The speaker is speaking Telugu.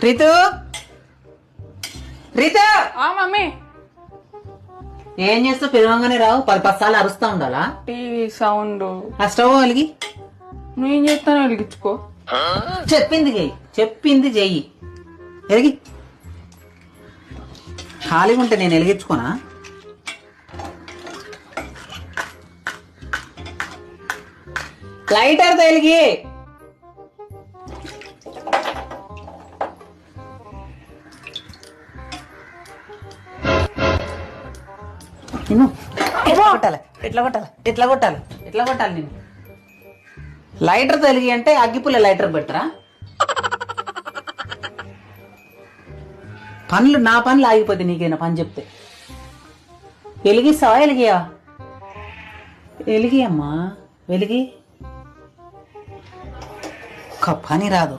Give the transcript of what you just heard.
రితు రితు మమ్మీ ఏం చేస్తావు? పిలవంగానే రావు, 10 సార్లు అరుస్తా ఉండాలా? TV sound. ఆ స్టవ్ వెలిగి. నువ్వేం చేస్తానో వెలిగించుకో. చెప్పింది చెయ్యి. ఎలిగి. ఖాళీగా ఉంటే నేను వెలిగించుకోనా? లైటర్ వెలిగి. ఎట్లా కొట్టాలి నేను? లైటర్ తొలిగి అంటే అగ్గిపుల్ల లైటర్ పెట్టరా? నా పనులు ఆగిపోతే నీకేనా పని చెప్తే? వెలిగిస్తావా? వెలిగి అమ్మా, వెలిగి. ఒక్క పని రాదు.